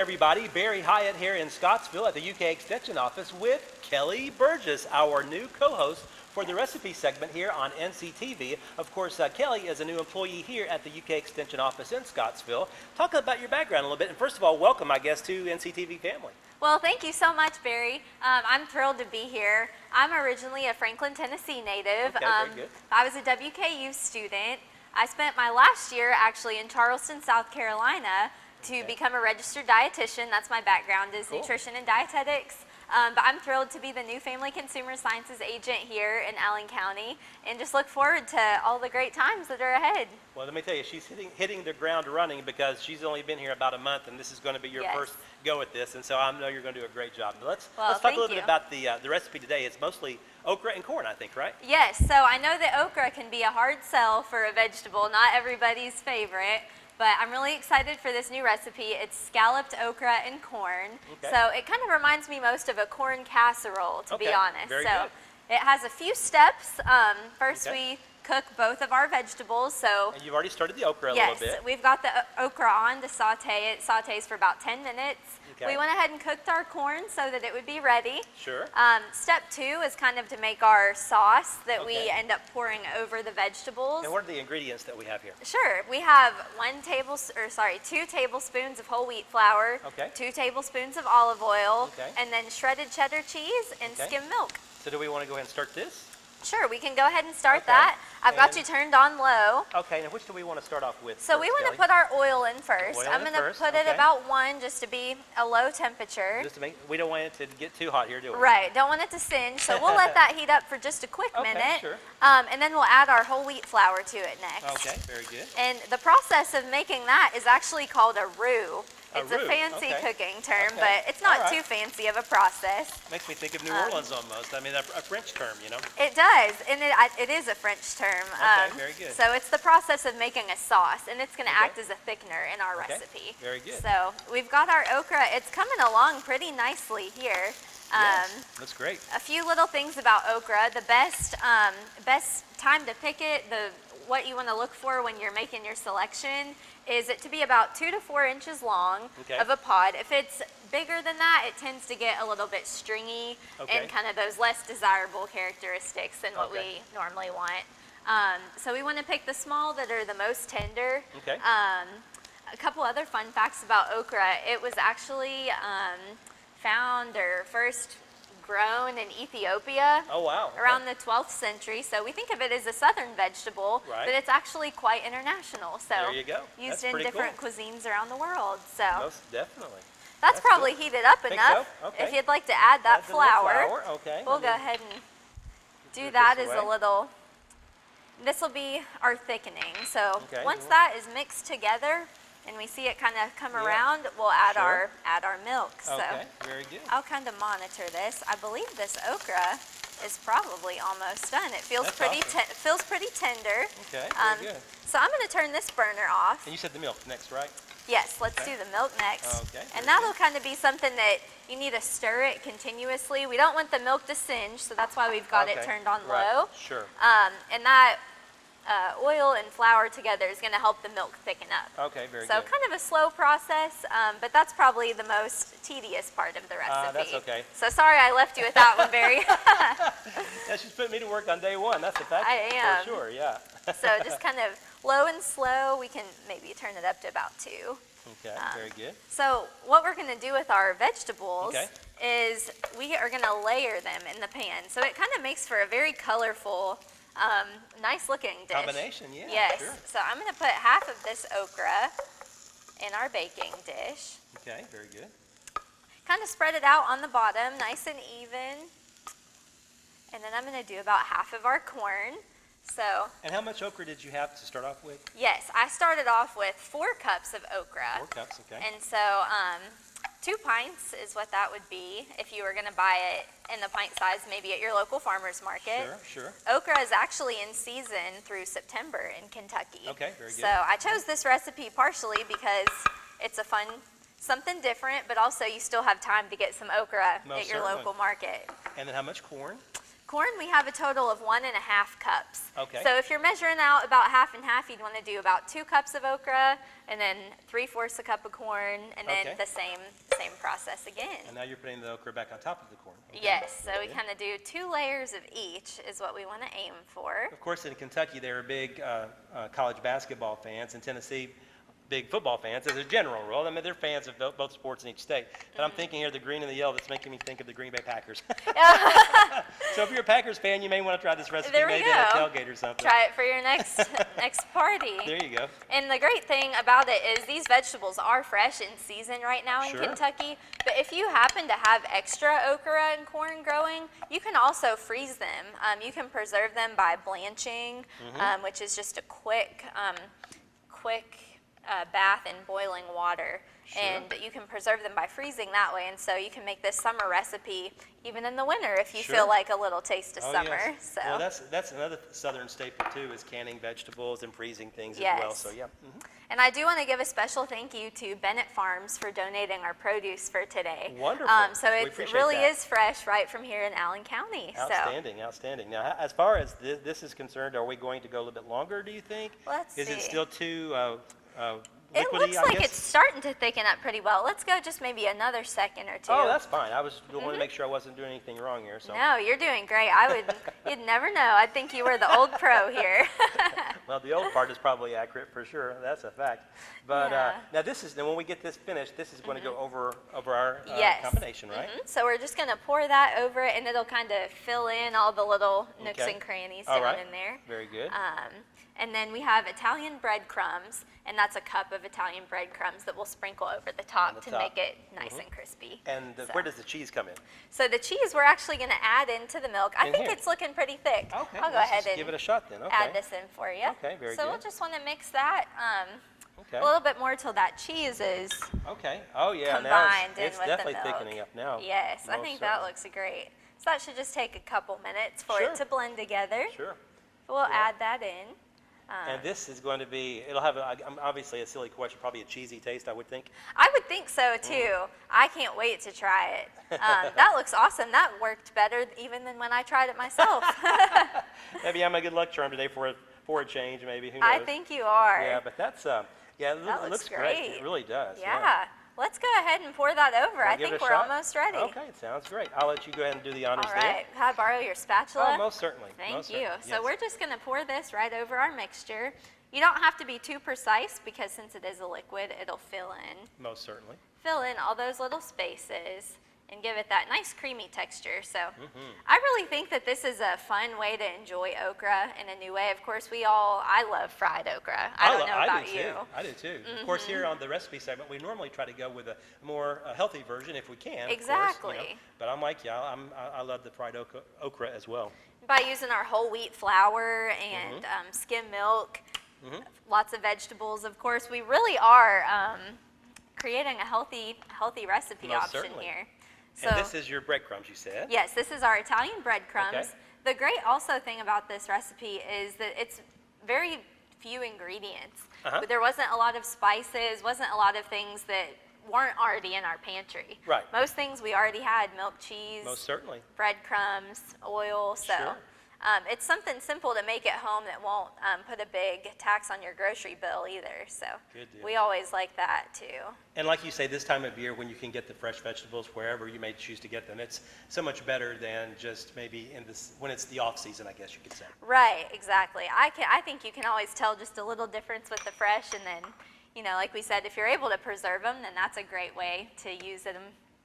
everybody. Barry Hyatt here in Scottsville at the UK Extension Office with Kelly Burgess, our new co-host for the recipe segment here on NCTV. Of course, Kelly is a new employee here at the UK Extension Office in Scottsville. Talk about your background a little bit. And first of all, welcome, I guess, to NCTV family. Well, thank you so much, Barry. I'm thrilled to be here. I'm originally a Franklin, Tennessee native. Okay, very good. I was a WKU student. I spent my last year actually in Charleston, South Carolina to become a registered dietitian. That's my background, is nutrition and dietetics. But I'm thrilled to be the new Family Consumer Sciences agent here in Allen County and just look forward to all the great times that are ahead. Well, let me tell you, she's hitting the ground running because she's only been here about a month, and this is going to be your first go at this, and so I know you're going to do a great job. But let's talk a little bit about the recipe today. It's mostly okra and corn, I think, right? Yes, so I know that okra can be a hard sell for a vegetable, not everybody's favorite. But I'm really excited for this new recipe. It's scalloped okra and corn. Okay. So it kind of reminds me most of a corn casserole, to be honest. Very good. It has a few steps. First we cook both of our vegetables. And you've already started the okra a little bit. Yes, we've got the okra on to saute. It sautés for about 10 minutes. Okay. We went ahead and cooked our corn so that it would be ready. Sure. Step 2 is kind of to make our sauce that we end up pouring over the vegetables. And what are the ingredients that we have here? Sure. We have 2 tablespoons of whole wheat flour, 2 tablespoons of olive oil, and then shredded cheddar cheese and skim milk. So do we want to go ahead and start this? Sure, we can go ahead and start that. I've got you turned on low. Okay, now which do we want to start off with? So we want to put our oil in first. I'm going to put it about 1 just to be a low temperature. Just to make, we don't want it to get too hot here, do we? Right, don't want it to singe. So we'll let that heat up for just a quick minute. Sure. And then we'll add our whole wheat flour to it next. Okay, very good. And the process of making that is actually called a roux. It's a fancy cooking term, but it's not too fancy of a process. Makes me think of New Orleans almost. I mean, a French term, you know? It does, and it is a French term. Okay, very good. So it's the process of making a sauce, and it's going to act as a thickener in our recipe. Very good. So we've got our okra. It's coming along pretty nicely here. That's great. A few little things about okra. The best time to pick it, what you want to look for when you're making your selection is it to be about 2 to 4 inches long of a pod. If it's bigger than that, it tends to get a little bit stringy and kind of those less desirable characteristics than what we normally want. So we want to pick the small that are the most tender. A couple other fun facts about okra. It was actually found or first grown in Ethiopia around the 12th century. So we think of it as a southern vegetable, but it's actually quite international. So there you go. Used in different cuisines around the world. So most definitely. That's probably heated up enough. If you'd like to add that flour, we'll go ahead and do that as a little, this will be our thickening. So once that is mixed together, and we see it kind of come around, we'll add our milk. So very good. I'll kind of monitor this. I believe this okra is probably almost done. It feels pretty tender. Okay, very good. So I'm going to turn this burner off. And you said the milk next, right? Yes, let's do the milk next. And that'll kind of be something that you need to stir it continuously. We don't want the milk to singe, so that's why we've got it turned on low. Sure. And that oil and flour together is going to help the milk thicken up. Okay, very good. So kind of a slow process, but that's probably the most tedious part of the recipe. That's okay. So sorry I left you with that one, Barry. Yeah, she's putting me to work on day one. That's a fact. I am. For sure, yeah. So just kind of low and slow. We can maybe turn it up to about 2. Okay, very good. So what we're going to do with our vegetables is we are going to layer them in the pan. So it kind of makes for a very colorful, nice looking dish. Combination, yeah. Yes. Sure. So I'm going to put half of this okra in our baking dish. Okay, very good. Kind of spread it out on the bottom, nice and even. And then I'm going to do about half of our corn. So. And how much okra did you have to start off with? Yes, I started off with 4 cups of okra. 4 cups, okay. And so 2 pints is what that would be if you were going to buy it in the pint size, maybe at your local farmer's market. Sure. Okra is actually in season through September in Kentucky. Okay, very good. So I chose this recipe partially because it's a fun, something different, but also you still have time to get some okra at your local market. And then how much corn? Corn, we have a total of 1.5 cups. Okay. So if you're measuring out about half and half, you'd want to do about 2 cups of okra, and then 3/4 a cup of corn, and then the same process again. And now you're putting the okra back on top of the corn. Okay. Yes, so we kind of do 2 layers of each is what we want to aim for. Of course, in Kentucky, they're big college basketball fans. In Tennessee, big football fans as a general rule. I mean, they're fans of both sports in each state. But I'm thinking here the green and the yellow, that's making me think of the Green Bay Packers. So if you're a Packers fan, you may want to try this recipe maybe at a tailgate or something. Try it for your next party. There you go. And the great thing about it is these vegetables are fresh in season right now in Kentucky. But if you happen to have extra okra and corn growing, you can also freeze them. You can preserve them by blanching, which is just a quick bath in boiling water. And you can preserve them by freezing that way, and so you can make this summer recipe even in the winter if you feel like a little taste of summer. Yes. So well, that's another southern staple too, is canning vegetables and freezing things as well. So yeah. And I do want to give a special thank you to Bennett Farms for donating our produce for today. Wonderful. So it really is fresh right from here in Allen County. Outstanding, outstanding. Now, as far as this is concerned, are we going to go a little bit longer, do you think? Let's see. Is it still too it liquidy, looks like it's starting to thicken up pretty well. Let's go just maybe another second or 2. Oh, that's fine. I was wanting to make sure I wasn't doing anything wrong here. So. No, you're doing great. You'd never know. I think you were the old pro here. Well, the old part is probably accurate for sure. That's a fact. But now when we get this finished, this is going to go over our combination, right? So we're just going to pour that over it, and it'll kind of fill in all the little nooks and crannies down in there. Very good. And then we have Italian breadcrumbs, and that's a cup of Italian breadcrumbs that we'll sprinkle over the top to make it nice and crispy. And where does the cheese come in? So the cheese we're actually going to add into the milk. I think it's looking pretty thick. Okay, I'll go ahead and give it a shot then. add this in for you. Okay, very good. So we'll just want to mix that a little bit more till that cheese is combined in it's with definitely the milk. thickening up now. Yes, I think that looks great. So that should just take a couple minutes for it to blend together. Sure. We'll add that in. And this is going to be, it'll have, obviously a silly question, probably a cheesy taste, I would think. I would think so, too. I can't wait to try it. That looks awesome. That worked better even than when I tried it myself. Maybe I'm a good luck charm today for a change, maybe. Who knows? I think you are. Yeah, but that's, it looks great. It really does. Yeah. Let's go ahead and pour that over. I think we're almost ready. Okay, sounds great. I'll let you go ahead and do the honors there. All right. Can I borrow your spatula? Oh, most certainly. Thank you. So we're just going to pour this right over our mixture. You don't have to be too precise because since it is a liquid, it'll fill in. Most certainly. Fill in all those little spaces and give it that nice creamy texture. So I really think that this is a fun way to enjoy okra in a new way. Of course, I love fried okra. I don't know about you. I do too. Of course, here on the recipe segment, we normally try to go with a more healthy version if we can. Exactly. Of course, but I'm like you. I love the fried okra as well. By using our whole wheat flour and skim milk, lots of vegetables. Of course, we really are creating a healthy recipe option here. So, and this is your breadcrumbs, you said? Yes, this is our Italian breadcrumbs. Okay. The great also thing about this recipe is that it's very few ingredients. There wasn't a lot of spices, wasn't a lot of things that weren't already in our pantry. Right. Most things we already had, milk, cheese, most certainly, breadcrumbs, oil. So it's something simple to make at home that won't put a big tax on your grocery bill either. So we always like that too. And like you say, this time of year when you can get the fresh vegetables wherever you may choose to get them, it's so much better than just maybe when it's the off season, I guess you could say. Right, exactly. I think you can always tell just a little difference with the fresh, and then, like we said, if you're able to preserve them, then that's a great way to use them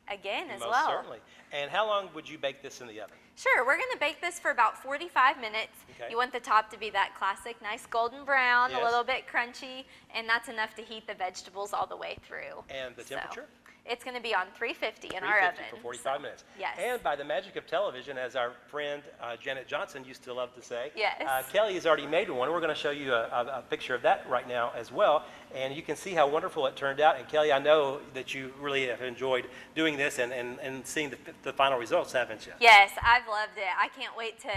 again as well. Most certainly. And how long would you bake this in the oven? Sure, we're going to bake this for about 45 minutes. You want the top to be that classic nice golden brown, a little bit crunchy, and that's enough to heat the vegetables all the way through. And the temperature? It's going to be on 350 in our oven. For 45 minutes. Yes. And by the magic of television, as our friend Janet Johnson used to love to say, yes. Kelly has already made one. We're going to show you a picture of that right now as well. And you can see how wonderful it turned out. And Kelly, I know that you really have enjoyed doing this and seeing the final results, haven't you? Yes, I've loved it. I can't wait to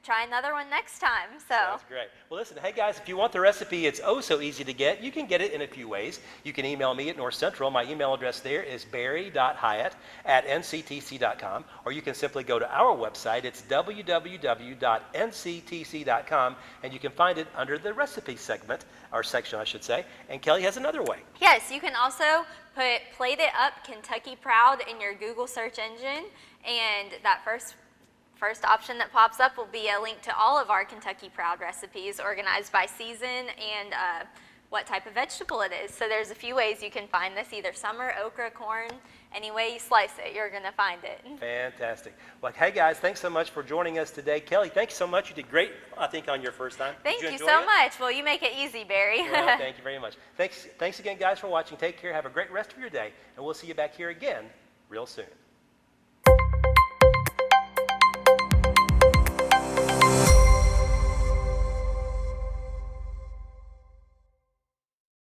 try another one next time. So Sounds great. Well, listen, hey guys, if you want the recipe, it's oh so easy to get. You can get it in a few ways. You can email me at North Central. My email address there is barry.hyatt@nctc.com, or you can simply go to our website. It's www.nctc.com, and you can find it under the recipe segment, or section, I should say. And Kelly has another way. yes, you can also put Plate It Up Kentucky Proud in your Google search engine, and that first option that pops up will be a link to all of our Kentucky Proud recipes organized by season and what type of vegetable it is. So there's a few ways you can find this, either summer, okra, corn, any way you slice it, you're gonna find it. Fantastic. Well, hey guys, thanks so much for joining us today. Kelly, thanks so much. You did great, I think, on your first time. Thank you enjoy so it? much. Well, you make it easy, Barry. Well, thank you very much. Thanks again, guys, for watching. Take care. Have a great rest of your day, and we'll see you back here again real soon.